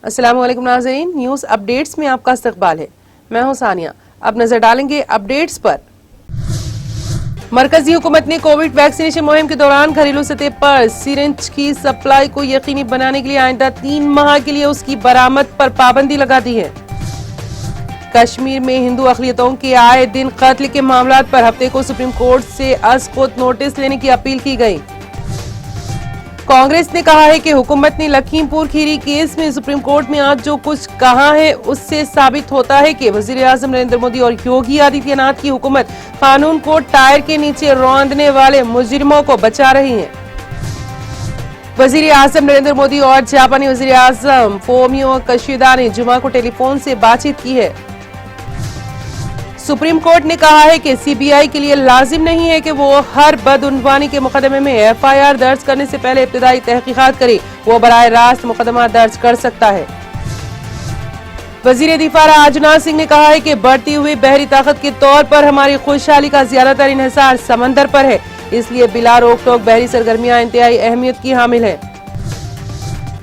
अस्सलामु अलैकुम नाज़रीन, न्यूज़ अपडेट्स में आपका इस्तकबाल है। मैं हूं सानिया। अब नजर डालेंगे अपडेट्स पर। मरकजी हुकूमत ने कोविड वैक्सीनेशन मुहिम के दौरान घरेलू सतह पर सिरिंज की सप्लाई को यकीनी बनाने के लिए आइंदा 3 माह के लिए उसकी बरामद पर पाबंदी लगा दी है। कश्मीर में हिंदू अक़लियतों के आए दिन कत्ल के मामलात पर हफ्ते को सुप्रीम कोर्ट से अज़-खुद नोटिस लेने की अपील की गई। कांग्रेस ने कहा है कि हुकूमत ने लखीमपुर खीरी केस में सुप्रीम कोर्ट में आज जो कुछ कहा है उससे साबित होता है कि वज़ीर-ए-आज़म नरेंद्र मोदी और योगी आदित्यनाथ की हुकूमत कानून को टायर के नीचे रौंदने वाले मुजरिमों को बचा रही है। वज़ीर-ए-आज़म नरेंद्र मोदी और जापानी वज़ीर-ए-आज़म फूमियो किशिदा ने जुमा को टेलीफोन से बातचीत की है। सुप्रीम कोर्ट ने कहा है कि सीबीआई के लिए लाजिम नहीं है कि वो हर बदउनवानी के मुकदमे में एफआईआर दर्ज करने से पहले इब्तिदाई तहकीकात करे, वो बराह रास्त मुकदमा दर्ज कर सकता है। वजीर दिफा राजनाथ सिंह ने कहा है कि बढ़ती हुई बहरी ताकत के तौर पर हमारी खुशहाली का ज्यादातर इन्हिसार समंदर पर है, इसलिए बिला रोक टोक बहरी सरगर्मियां इंतहाई अहमियत की हामिल है।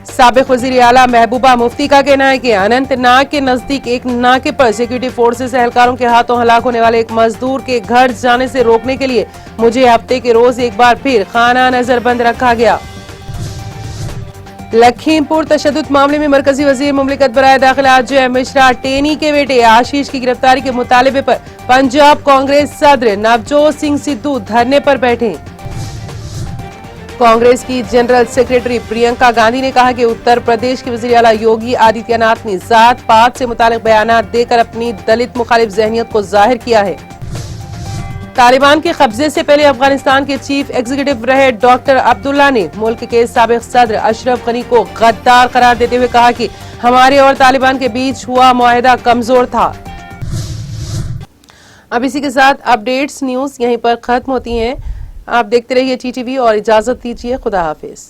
साबिक वज़ीर आला महबूबा मुफ्ती का कहना है कि अनंतनाग के नजदीक एक नाके पर सिक्योरिटी फोर्सेस एहलकारों के हाथों हलाक होने वाले एक मजदूर के घर जाने से रोकने के लिए मुझे हफ्ते के रोज एक बार फिर खाना नजरबंद रखा गया। लखीमपुर तशद्दुद मामले में मरकजी वजीर मुमलिकत बराए दाखिला अजय मिश्रा टेनी के बेटे आशीष की गिरफ्तारी के मुतालबे पर पंजाब कांग्रेस सदर नवजोत सिंह सिद्धू धरने पर बैठे। कांग्रेस की जनरल सेक्रेटरी प्रियंका गांधी ने कहा कि उत्तर प्रदेश के वज़ीर आला योगी आदित्यनाथ ने जात पात से मुतालिक बयानात देकर अपनी दलित मुखालिफ ज़हनियत को जाहिर किया है। तालिबान के कब्जे से पहले अफगानिस्तान के चीफ एग्जीक्यूटिव रहे डॉक्टर अब्दुल्ला ने मुल्क के साबिक सदर अशरफ गनी को गद्दार करार देते हुए कहा कि हमारे और तालिबान के बीच हुआ मुआहदा कमजोर था। अब इसी के साथ अपडेट्स न्यूज यहीं पर खत्म होती हैं। आप देखते रहिए टीटीवी और इजाजत दीजिए। खुदा हाफिज।